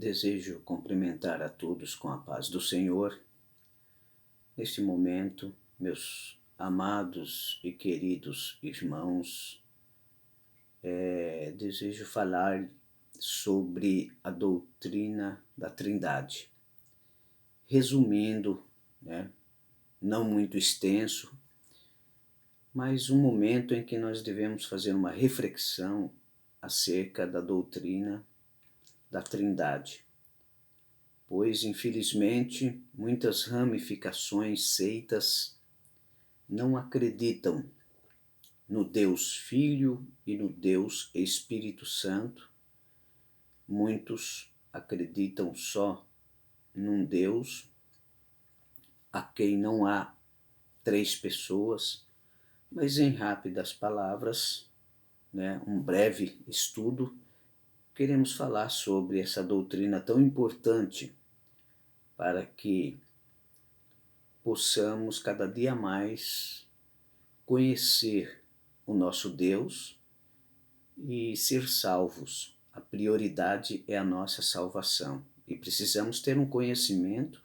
Desejo cumprimentar a todos com a paz do Senhor. Neste momento, meus amados e queridos irmãos, desejo falar sobre a doutrina da Trindade. Resumindo, não muito extenso, mas um momento em que nós devemos fazer uma reflexão acerca da doutrina da Trindade, pois, infelizmente, muitas ramificações, seitas, não acreditam no Deus Filho e no Deus Espírito Santo. Muitos acreditam só num Deus a quem não há três pessoas, mas em rápidas palavras, um breve estudo, queremos falar sobre essa doutrina tão importante para que possamos cada dia mais conhecer o nosso Deus e ser salvos. A prioridade é a nossa salvação e precisamos ter um conhecimento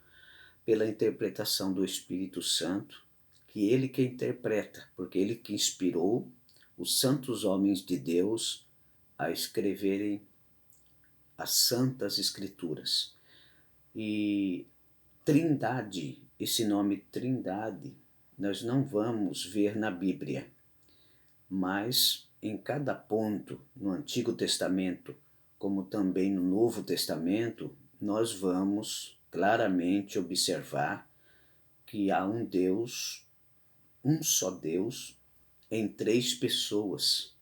pela interpretação do Espírito Santo, que Ele que interpreta, porque Ele que inspirou os santos homens de Deus a escreverem as Santas Escrituras. E Trindade, esse nome Trindade, nós não vamos ver na Bíblia, mas em cada ponto, no Antigo Testamento, como também no Novo Testamento, nós vamos claramente observar que há um Deus, um só Deus, em três pessoas: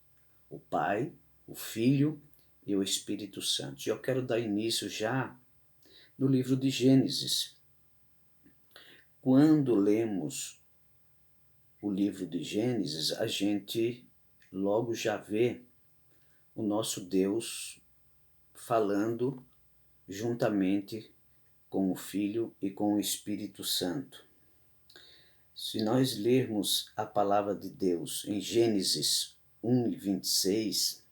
o Pai, o Filho e o Espírito Santo. E eu quero dar início já no livro de Gênesis. Quando lemos o livro de Gênesis, a gente logo já vê o nosso Deus falando juntamente com o Filho e com o Espírito Santo. Se nós lermos a palavra de Deus em Gênesis 1:26,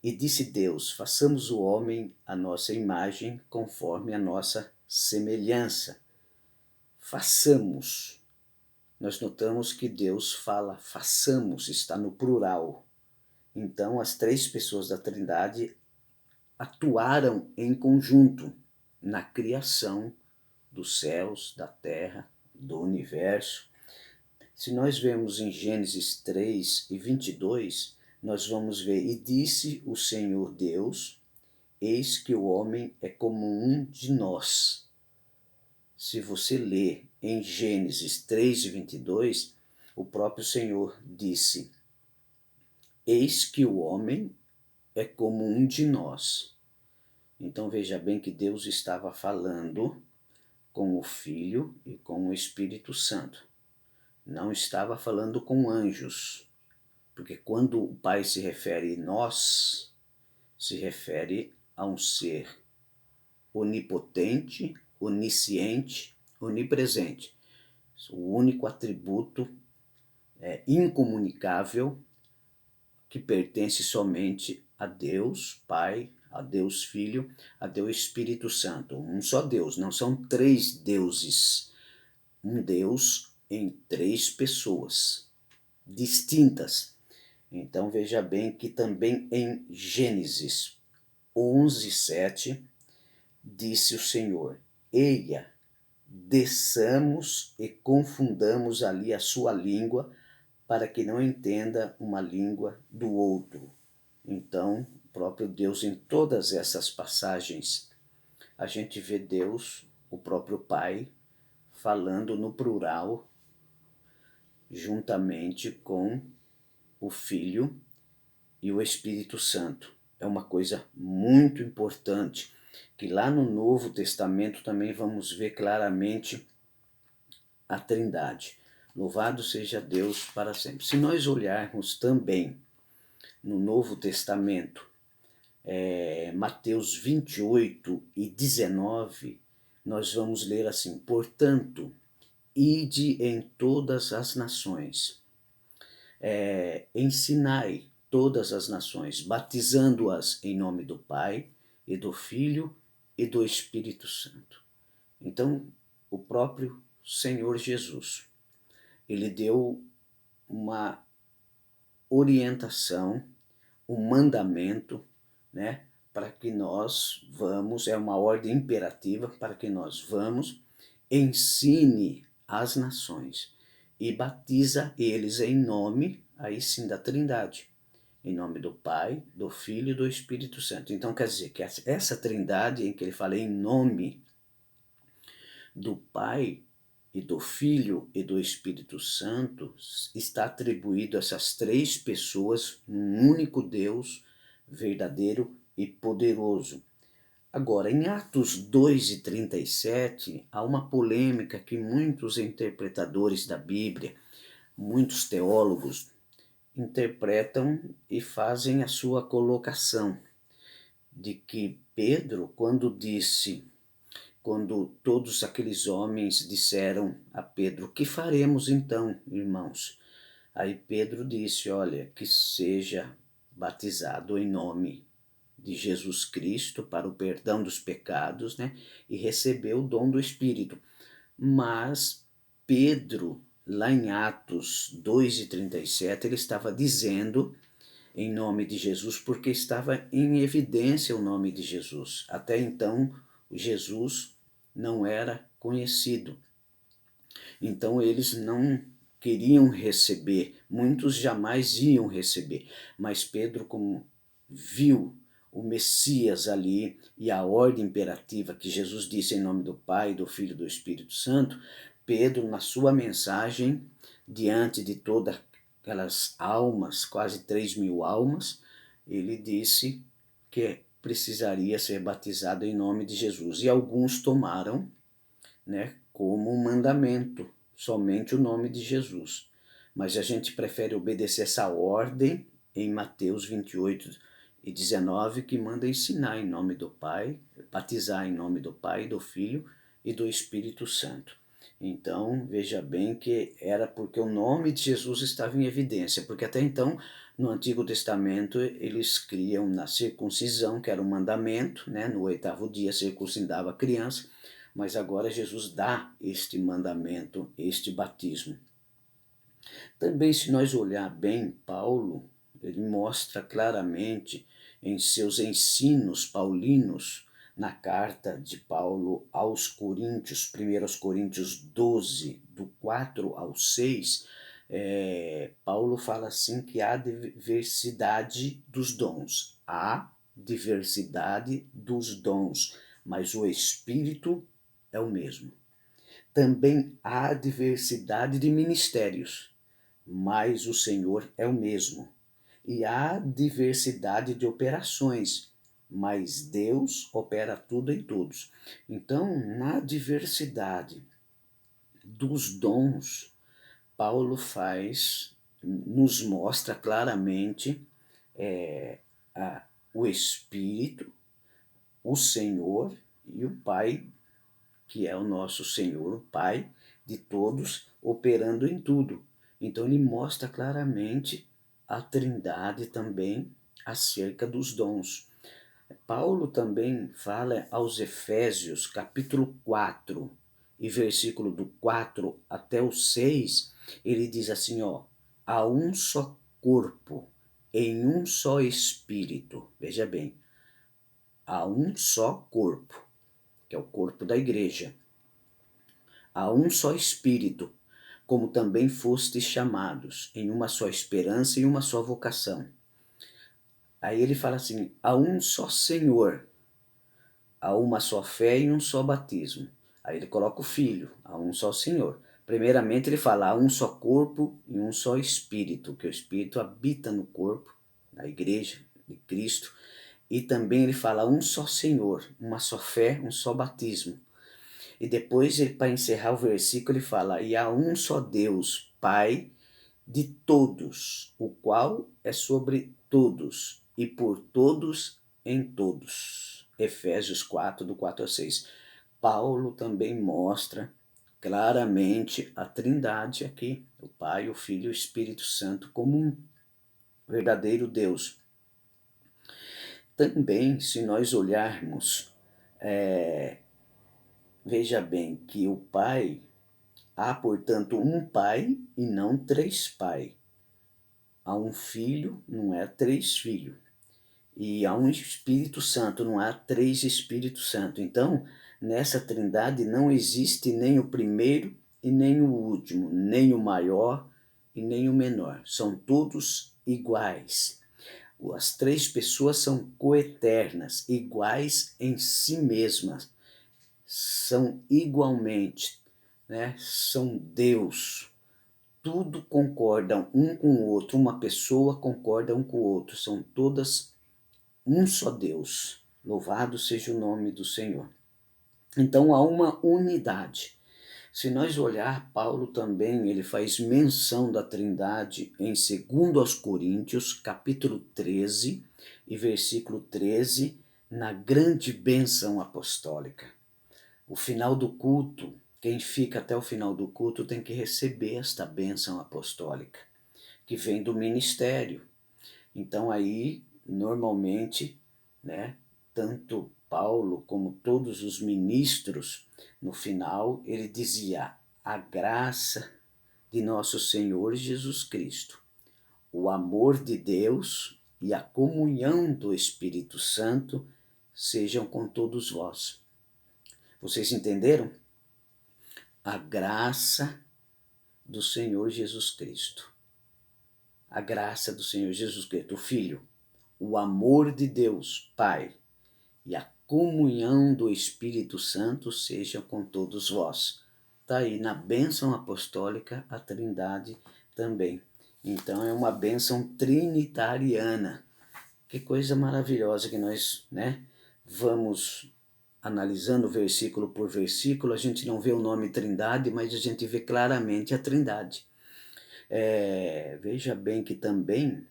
e disse Deus: façamos o homem à nossa imagem, conforme a nossa semelhança. Façamos. Nós notamos que Deus fala façamos, está no plural. Então, as três pessoas da Trindade atuaram em conjunto na criação dos céus, da terra, do universo. Se nós vemos em Gênesis 3:22, nós vamos ver: e disse o Senhor Deus, eis que o homem é como um de nós. Se você ler em Gênesis 3:22, o próprio Senhor disse: eis que o homem é como um de nós. Então veja bem que Deus estava falando com o Filho e com o Espírito Santo. Não estava falando com anjos, porque quando o Pai se refere a nós, se refere a um ser onipotente, onisciente, onipresente. O único atributo incomunicável que pertence somente a Deus Pai, a Deus Filho, a Deus Espírito Santo. Um só Deus, não são três deuses. Um Deus em três pessoas distintas. Então veja bem que também em Gênesis 11:7 disse o Senhor: eia, desçamos e confundamos ali a sua língua, para que não entenda uma língua do outro. Então, o próprio Deus, em todas essas passagens, a gente vê Deus, o próprio Pai, falando no plural, juntamente com o Filho e o Espírito Santo. É uma coisa muito importante, que lá no Novo Testamento também vamos ver claramente a Trindade. Louvado seja Deus para sempre. Se nós olharmos também no Novo Testamento, Mateus 28:19, nós vamos ler assim: portanto, ide em todas as nações, ensinai todas as nações, batizando-as em nome do Pai e do Filho e do Espírito Santo. Então, o próprio Senhor Jesus, ele deu uma orientação, um mandamento, né, para que nós vamos, é uma ordem imperativa para que nós vamos, ensine as nações e batiza eles em nome, aí sim, da Trindade, em nome do Pai, do Filho e do Espírito Santo. Então quer dizer que essa Trindade em que ele fala em nome do Pai e do Filho e do Espírito Santo está atribuído a essas três pessoas num único Deus verdadeiro e poderoso. Agora, em Atos 2:37, há uma polêmica que muitos interpretadores da Bíblia, muitos teólogos, interpretam e fazem a sua colocação de que Pedro, quando todos aqueles homens disseram a Pedro: "Que faremos então, irmãos?" Aí Pedro disse: "Olha, que seja batizado em nome de Jesus Cristo para o perdão dos pecados, né? E recebeu o dom do Espírito." Mas Pedro, lá em Atos 2:37, ele estava dizendo em nome de Jesus porque estava em evidência o nome de Jesus. Até então, Jesus não era conhecido. Então eles não queriam receber, muitos jamais iam receber. Mas Pedro, como viu o Messias ali e a ordem imperativa que Jesus disse em nome do Pai, do Filho e do Espírito Santo, Pedro, na sua mensagem, diante de todas aquelas almas, quase 3.000 almas, ele disse que precisaria ser batizado em nome de Jesus. E alguns tomaram, né, como um mandamento, somente o nome de Jesus. Mas a gente prefere obedecer essa ordem em Mateus 28:19, que manda ensinar em nome do Pai, batizar em nome do Pai, do Filho e do Espírito Santo. Então, veja bem que era porque o nome de Jesus estava em evidência, porque até então, no Antigo Testamento, eles criam na circuncisão, que era um mandamento, né? No 8º dia circuncidava a criança, mas agora Jesus dá este mandamento, este batismo. Também, se nós olhar bem, Paulo, ele mostra claramente em seus ensinos paulinos, na carta de Paulo aos Coríntios, 1 Coríntios 12, do 4 ao 6, Paulo fala assim que há diversidade dos dons. Há diversidade dos dons, mas o Espírito é o mesmo. Também há diversidade de ministérios, mas o Senhor é o mesmo. E há diversidade de operações, mas Deus opera tudo em todos. Então, na diversidade dos dons, Paulo nos mostra claramente o Espírito, o Senhor e o Pai, que é o nosso Senhor, o Pai de todos, operando em tudo. Então ele mostra claramente a Trindade também acerca dos dons. Paulo também fala aos Efésios, capítulo 4, e versículo do 4 até o 6, ele diz assim, ó: há um só corpo, em um só espírito. Veja bem, há um só corpo, que é o corpo da igreja. Há um só Espírito, como também fostes chamados, em uma só esperança e uma só vocação. Aí ele fala assim, há um só Senhor, há uma só fé e um só batismo. Aí ele coloca o Filho, há um só Senhor. Primeiramente ele fala, há um só corpo e um só Espírito, que o Espírito habita no corpo, na igreja de Cristo. E também ele fala, há um só Senhor, uma só fé, um só batismo. E depois, para encerrar o versículo, ele fala, e há um só Deus, Pai de todos, o qual é sobre todos e por todos em todos. Efésios 4, do 4 a 6. Paulo também mostra claramente a Trindade aqui, o Pai, o Filho e o Espírito Santo, como um verdadeiro Deus. Também, se nós olharmos Veja bem que o Pai, há, portanto, um Pai e não três Pai. Há um Filho, não é três Filhos. E há um Espírito Santo, não há três Espíritos Santo. Então, nessa trindade não existe nem o primeiro e nem o último, nem o maior e nem o menor. São todos iguais. As três pessoas são coeternas, iguais em si mesmas. São igualmente, né? São Deus. Tudo concordam um com o outro. Uma pessoa concorda um com o outro. São todas um só Deus. Louvado seja o nome do Senhor. Então há uma unidade. Se nós olhar, Paulo também ele faz menção da Trindade em 2 aos Coríntios, capítulo 13 e versículo 13, na grande bênção apostólica. O final do culto, quem fica até o final do culto tem que receber esta bênção apostólica, que vem do ministério. Então aí, normalmente, né, tanto Paulo como todos os ministros, no final, ele dizia: a graça de nosso Senhor Jesus Cristo, o amor de Deus e a comunhão do Espírito Santo sejam com todos vós. Vocês entenderam? A graça do Senhor Jesus Cristo. A graça do Senhor Jesus Cristo, o Filho, o amor de Deus, Pai, e a comunhão do Espírito Santo seja com todos vós. Está aí na bênção apostólica a Trindade também. Então é uma bênção trinitariana. Que coisa maravilhosa que nós, né, vamos analisando versículo por versículo. A gente não vê o nome Trindade, mas a gente vê claramente a Trindade. Veja bem que também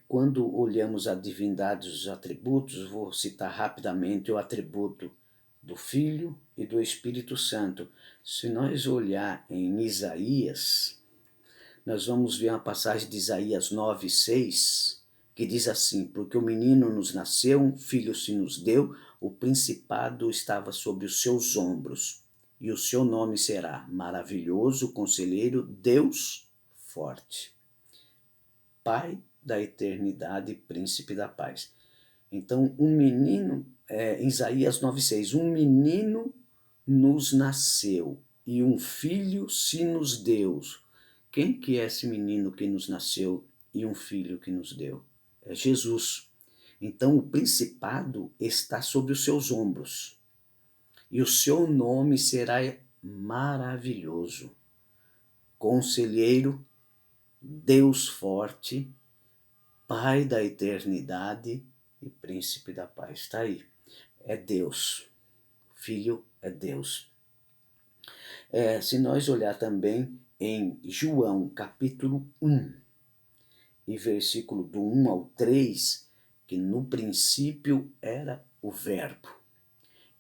quando olhamos a divindade dos atributos, vou citar rapidamente o atributo do Filho e do Espírito Santo. Se nós olhar em Isaías, nós vamos ver uma passagem de Isaías 9:6, que diz assim: porque o menino nos nasceu, um filho se nos deu, o principado estava sobre os seus ombros, e o seu nome será Maravilhoso, Conselheiro, Deus Forte, Pai da eternidade, príncipe da paz. Então, um menino, em Isaías 9:6, um menino nos nasceu e um filho se nos deu. Quem que é esse menino que nos nasceu e um filho que nos deu? É Jesus. Então, o principado está sobre os seus ombros e o seu nome será maravilhoso, Conselheiro, Deus Forte, Pai da eternidade e príncipe da paz. Está aí. É Deus. Filho é Deus. Se nós olhar também em João capítulo 1 e versículo do 1 ao 3, que no princípio era o verbo.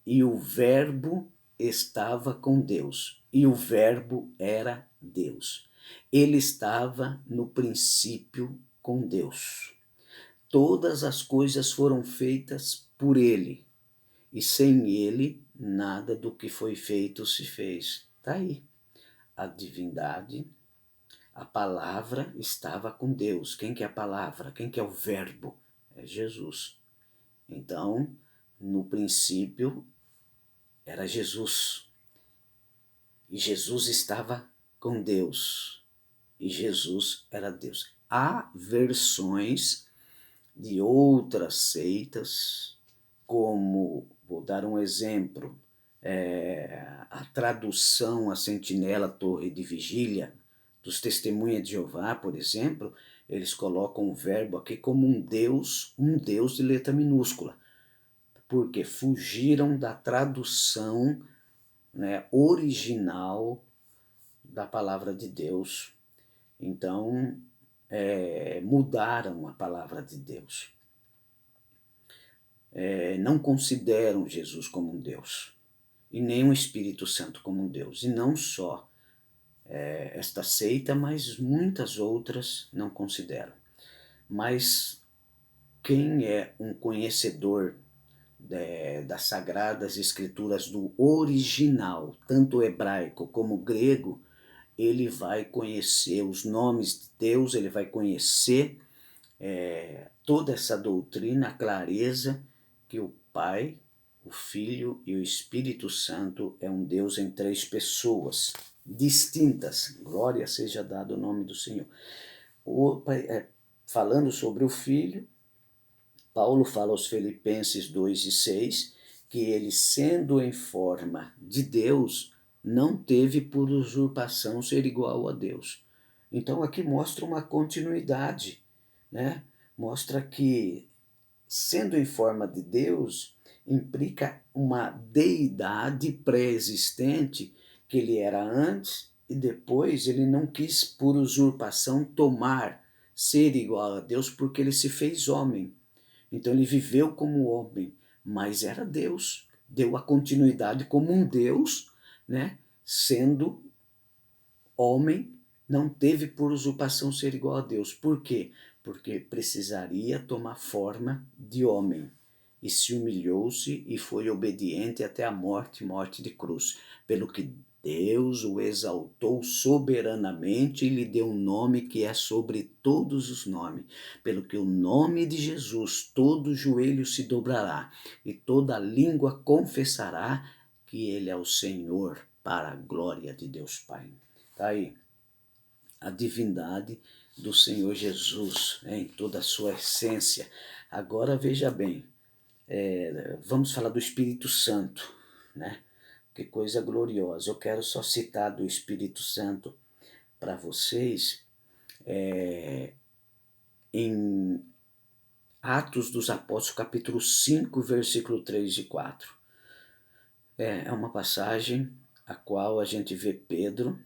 E o verbo estava com Deus. E o verbo era Deus. Ele estava no princípio com Deus. Todas as coisas foram feitas por ele, e sem ele nada do que foi feito se fez. Está aí. A divindade, a palavra estava com Deus. Quem que é a palavra? Quem que é o verbo? É Jesus. Então, no princípio, era Jesus. E Jesus estava com Deus. E Jesus era Deus. Há versões de outras seitas, como, vou dar um exemplo, a tradução, a sentinela, torre de vigília, dos Testemunhas de Jeová, por exemplo, eles colocam o verbo aqui como um Deus de letra minúscula, porque fugiram da tradução, né, original da palavra de Deus. Então, mudaram a palavra de Deus. Não consideram Jesus como um Deus, e nem o Espírito Santo como um Deus. E não só esta seita, mas muitas outras não consideram. Mas quem é um conhecedor das Sagradas Escrituras do original, tanto hebraico como grego, ele vai conhecer os nomes de Deus, ele vai conhecer toda essa doutrina, a clareza que o Pai, o Filho e o Espírito Santo é um Deus em três pessoas distintas. Glória seja dado o nome do Senhor. Falando sobre o Filho, Paulo fala aos Filipenses 2:6 que ele, sendo em forma de Deus, não teve por usurpação ser igual a Deus. Então aqui mostra uma continuidade, né? Mostra que, sendo em forma de Deus, implica uma deidade pré-existente, que ele era antes e depois ele não quis por usurpação tomar, ser igual a Deus, porque ele se fez homem. Então ele viveu como homem, mas era Deus. Deu a continuidade como um Deus, né? Sendo homem, não teve por usurpação ser igual a Deus. Por quê? Porque precisaria tomar forma de homem. E se humilhou-se e foi obediente até a morte, morte de cruz. Pelo que Deus o exaltou soberanamente e lhe deu um nome que é sobre todos os nomes. Pelo que o nome de Jesus, todo joelho se dobrará e toda língua confessará que ele é o Senhor, para a glória de Deus Pai. Está aí a divindade do Senhor Jesus, em toda a sua essência. Agora veja bem, vamos falar do Espírito Santo, né? Que coisa gloriosa. Eu quero só citar do Espírito Santo para vocês em Atos dos Apóstolos, capítulo 5, versículo 3 e 4. É uma passagem a qual a gente vê Pedro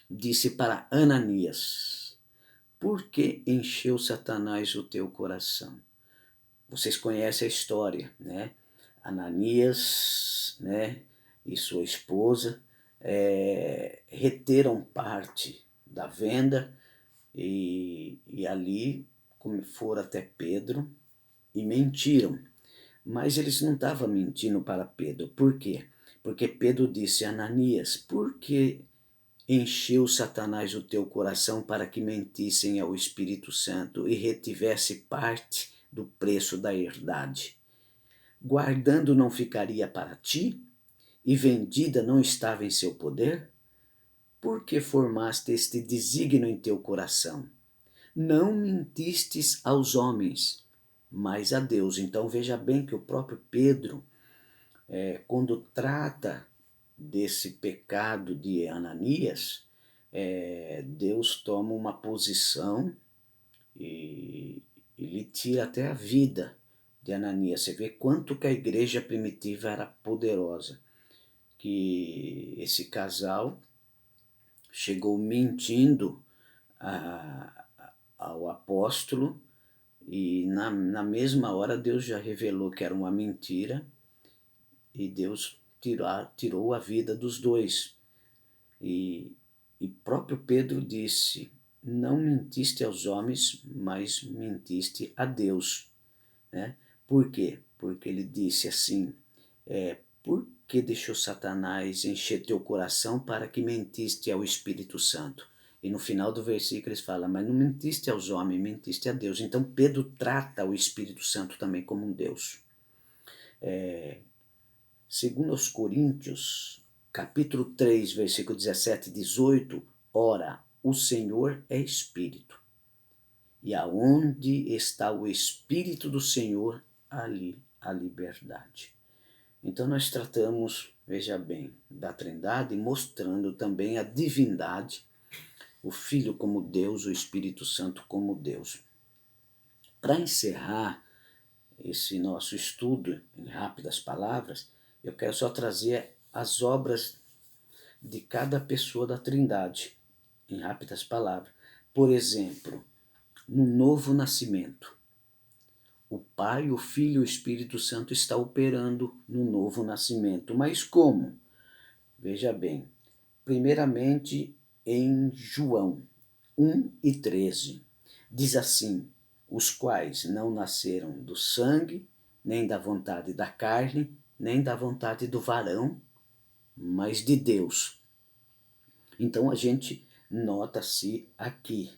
disse para Ananias: por que encheu Satanás o teu coração? Vocês conhecem a história, né? Ananias, né, e sua esposa reteram parte da venda e ali foram até Pedro e mentiram. Mas eles não estavam mentindo para Pedro. Por quê? Porque Pedro disse: Ananias, por que encheu Satanás o teu coração para que mentissem ao Espírito Santo e retivesse parte do preço da herdade? Guardando não ficaria para ti? E vendida não estava em seu poder? Por que formaste este desígnio em teu coração? Não mentistes aos homens, mas a Deus. Então veja bem que o próprio Pedro, quando trata desse pecado de Ananias, Deus toma uma posição e lhe tira até a vida de Ananias. Você vê quanto que a igreja primitiva era poderosa, que esse casal chegou mentindo ao apóstolo e na mesma hora Deus já revelou que era uma mentira e Deus tirou a vida dos dois. E próprio Pedro disse: não mentiste aos homens, mas mentiste a Deus. Né? Por quê? Porque ele disse assim: por que deixou Satanás encher teu coração para que mentiste ao Espírito Santo? E no final do versículo eles falam: mas não mentiste aos homens, mentiste a Deus. Então Pedro trata o Espírito Santo também como um Deus. Segundo aos Coríntios, capítulo 3, versículo 17 e 18, ora, o Senhor é Espírito, e aonde está o Espírito do Senhor, ali a liberdade. Então nós tratamos, veja bem, da Trindade, mostrando também a divindade, o Filho como Deus, o Espírito Santo como Deus. Para encerrar esse nosso estudo em rápidas palavras, eu quero só trazer as obras de cada pessoa da Trindade, em rápidas palavras. Por exemplo, no novo nascimento, o Pai, o Filho e o Espírito Santo estão operando no novo nascimento. Mas como? Veja bem, primeiramente em João 1:13, diz assim: os quais não nasceram do sangue, nem da vontade da carne, nem da vontade do varão, mas de Deus. Então a gente nota-se aqui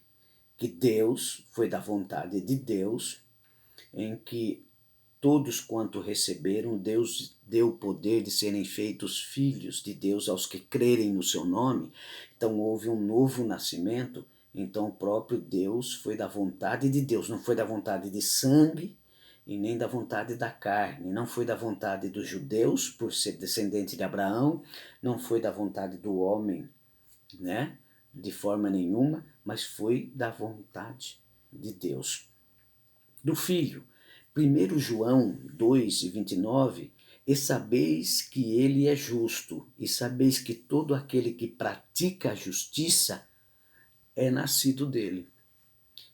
que Deus foi da vontade de Deus, em que todos quanto receberam, Deus deu o poder de serem feitos filhos de Deus aos que crerem no seu nome. Então houve um novo nascimento. Então o próprio Deus foi da vontade de Deus, não foi da vontade de sangue e nem da vontade da carne, não foi da vontade dos judeus por ser descendente de Abraão, não foi da vontade do homem, né, de forma nenhuma, mas foi da vontade de Deus. Do Filho. 1 João 2:29, e sabeis que ele é justo, e sabeis que todo aquele que pratica a justiça é nascido dele.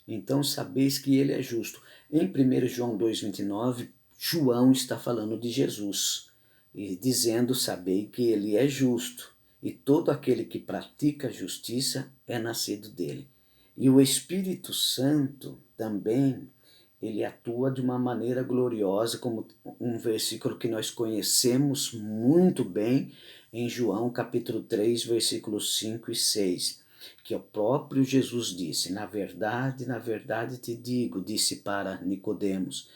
Então sabeis que ele é justo. Em 1 João 2:29, João está falando de Jesus, e dizendo, sabei que ele é justo, e todo aquele que pratica a justiça é nascido dele. E o Espírito Santo também, ele atua de uma maneira gloriosa, como um versículo que nós conhecemos muito bem, em João capítulo 3, versículos 5 e 6, que o próprio Jesus disse, na verdade te digo, disse para Nicodemos,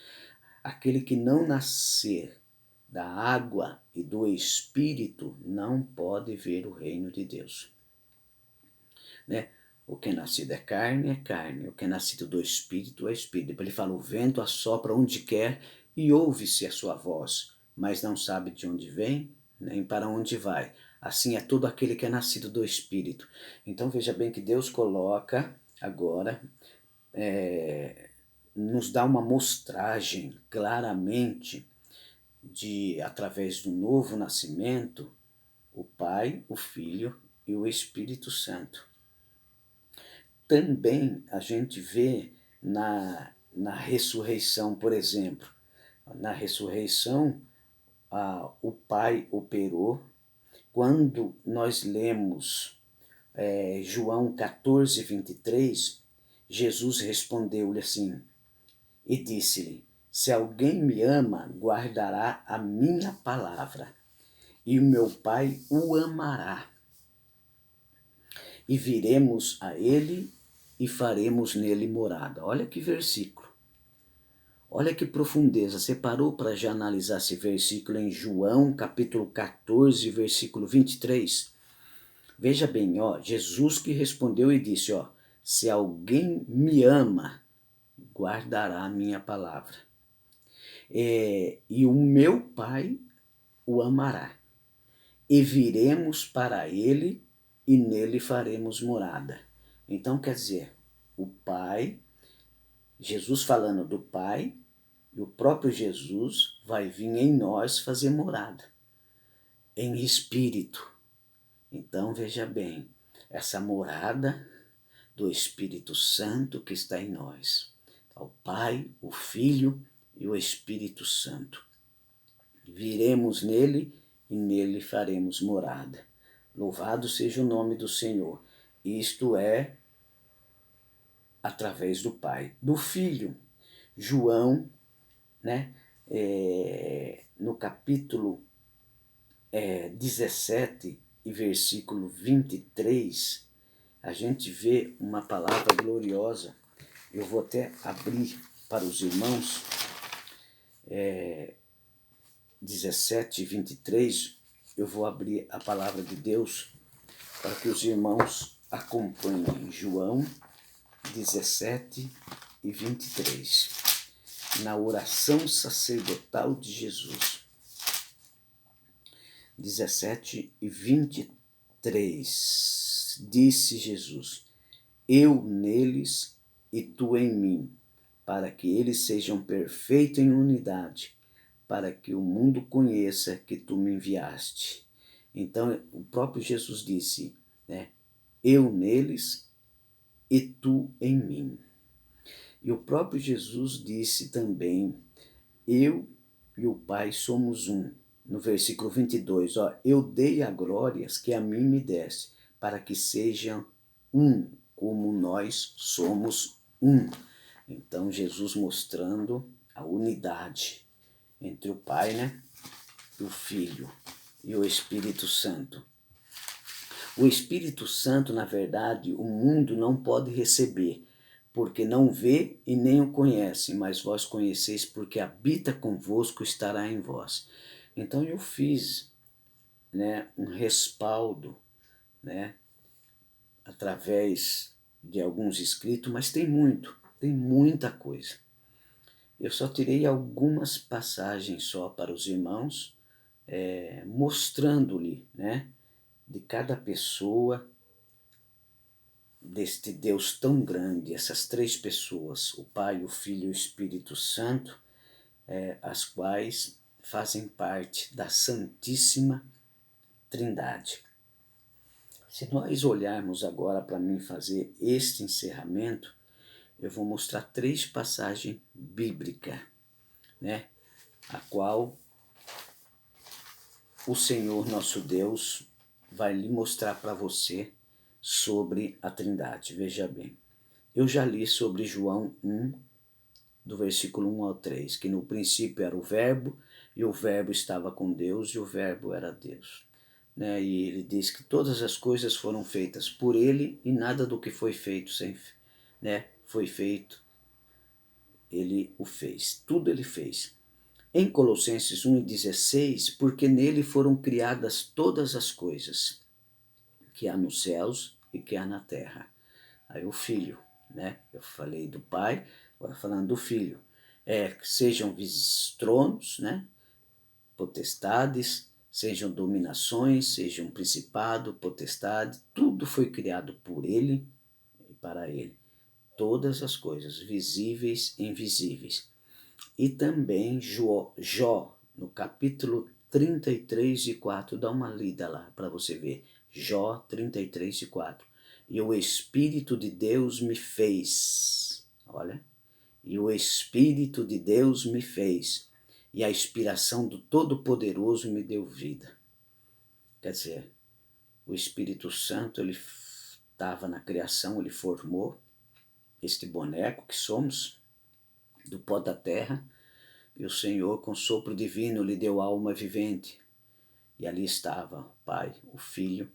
aquele que não nascer da água e do Espírito não pode ver o reino de Deus. Né? O que é nascido é carne, o que é nascido do Espírito é Espírito. Ele fala, o vento assopra onde quer e ouve-se a sua voz, mas não sabe de onde vem, nem para onde vai. Assim é todo aquele que é nascido do Espírito. Então veja bem que Deus coloca agora, nos dá uma mostragem claramente de, através do novo nascimento, o Pai, o Filho e o Espírito Santo. Também a gente vê na ressurreição, por exemplo. Na ressurreição, o Pai operou. Quando nós lemos João 14:23, Jesus respondeu-lhe assim, e disse-lhe, se alguém me ama, guardará a minha palavra, e o meu Pai o amará. E viremos a ele e faremos nele morada. Olha que versículo. Olha que profundeza. Você parou para já analisar esse versículo em João, capítulo 14, versículo 23? Veja bem, ó, Jesus que respondeu e disse, ó, se alguém me ama, guardará a minha palavra. E o meu Pai o amará. E viremos para ele e nele faremos morada. Então, quer dizer, o Pai, Jesus falando do Pai, e o próprio Jesus vai vir em nós fazer morada, em espírito. Então, veja bem, essa morada do Espírito Santo que está em nós. O Pai, o Filho e o Espírito Santo. Viremos nele e nele faremos morada. Louvado seja o nome do Senhor. Isto é através do Pai. Do Filho, João, né, no capítulo 17 e versículo 23, a gente vê uma palavra gloriosa. Eu vou até abrir para os irmãos, 17 e 23, eu vou abrir a palavra de Deus para que os irmãos acompanhem. João 17 e 23, na oração sacerdotal de Jesus. 17 e 23, disse Jesus, eu neles e tu em mim, para que eles sejam perfeitos em unidade, para que o mundo conheça que tu me enviaste. Então, o próprio Jesus disse, né, eu neles e tu em mim. E o próprio Jesus disse também, eu e o Pai somos um. No versículo 22, ó, eu dei a glórias que a mim me deste, para que sejam um, como nós somos um. Então, Jesus mostrando a unidade entre o Pai, né, o Filho e o Espírito Santo. O Espírito Santo, na verdade, o mundo não pode receber, porque não vê e nem o conhece, mas vós conheceis, porque habita convosco, estará em vós. Então eu fiz, né, um respaldo, né, através de alguns escritos, mas tem muita coisa. Eu só tirei algumas passagens só para os irmãos, mostrando-lhe, né, de cada pessoa, deste Deus tão grande, essas três pessoas, o Pai, o Filho e o Espírito Santo, as quais fazem parte da Santíssima Trindade. Se nós olharmos agora para mim fazer este encerramento, eu vou mostrar três passagens bíblicas, né, a qual o Senhor nosso Deus vai lhe mostrar para você sobre a Trindade. Veja bem, eu já li sobre João 1, do versículo 1 ao 3, que no princípio era o Verbo, e o Verbo estava com Deus, e o Verbo era Deus. Né? E ele diz que todas as coisas foram feitas por ele, e nada do que foi feito foi feito, ele o fez. Tudo ele fez. Em Colossenses 1,16, porque nele foram criadas todas as coisas, que há nos céus e que há na terra. Aí o Filho, né? Eu falei do Pai, agora falando do Filho. Sejam tronos, né? Potestades, sejam dominações, sejam principado, potestade, tudo foi criado por ele e para ele. Todas as coisas, visíveis e invisíveis. E também Jó, no capítulo 33 e 4, dá uma lida lá para você ver. Jó 33 e 4. E o Espírito de Deus me fez, olha, e o Espírito de Deus me fez, e a inspiração do Todo-Poderoso me deu vida. Quer dizer, o Espírito Santo, ele estava na criação, ele formou este boneco que somos, do pó da terra, e o Senhor, com sopro divino, lhe deu alma vivente. E ali estava o Pai, o Filho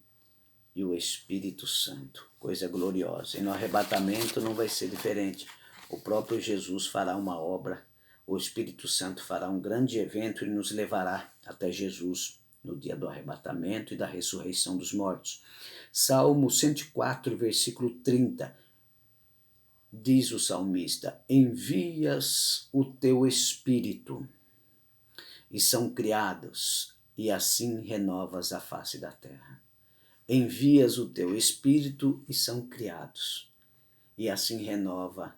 e o Espírito Santo. Coisa gloriosa. E no arrebatamento não vai ser diferente. O próprio Jesus fará uma obra, o Espírito Santo fará um grande evento e nos levará até Jesus no dia do arrebatamento e da ressurreição dos mortos. Salmo 104, versículo 30. Diz o salmista: envias o teu Espírito e são criados, e assim renovas a face da terra. Envias o teu Espírito e são criados, e assim renova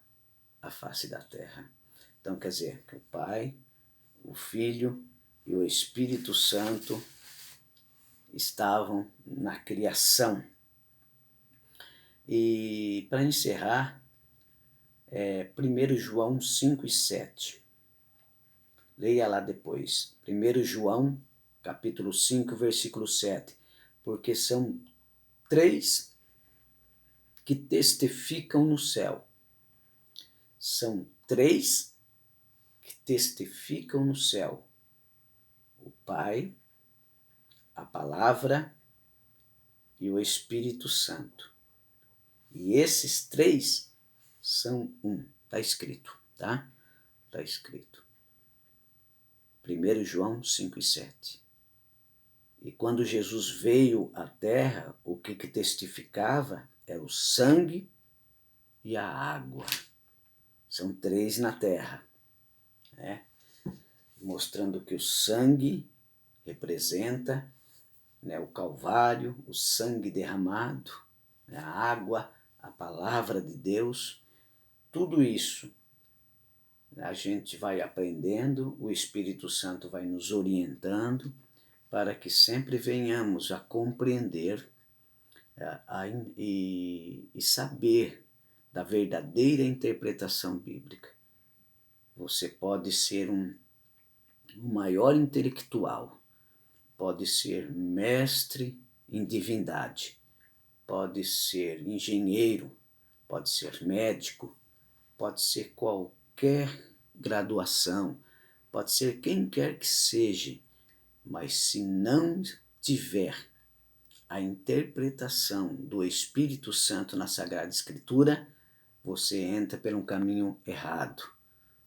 a face da terra. Então quer dizer que o Pai, o Filho e o Espírito Santo estavam na criação. E para encerrar, 1 João 5 e 7. Leia lá depois. 1 João, capítulo 5, versículo 7. Porque são três que testificam no céu. São três que testificam no céu. O Pai, a Palavra e o Espírito Santo. E esses três são um. Está escrito, tá? Está escrito. 1 João 5 e 7. E quando Jesus veio à terra, o que testificava era o sangue e a água. São três na terra, né? Mostrando que o sangue representa, né, o Calvário, o sangue derramado, né, a água, a palavra de Deus. Tudo isso a gente vai aprendendo, o Espírito Santo vai nos orientando para que sempre venhamos a compreender e saber da verdadeira interpretação bíblica. Você pode ser um maior intelectual, pode ser mestre em divindade, pode ser engenheiro, pode ser médico, pode ser qualquer graduação, pode ser quem quer que seja, mas se não tiver a interpretação do Espírito Santo na Sagrada Escritura, você entra por um caminho errado,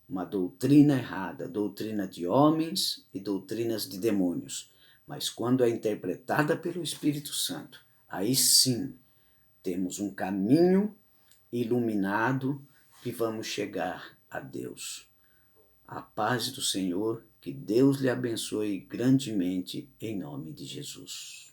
uma doutrina errada, doutrina de homens e doutrinas de demônios. Mas quando é interpretada pelo Espírito Santo, aí sim temos um caminho iluminado e vamos chegar a Deus. A paz do Senhor, que Deus lhe abençoe grandemente em nome de Jesus.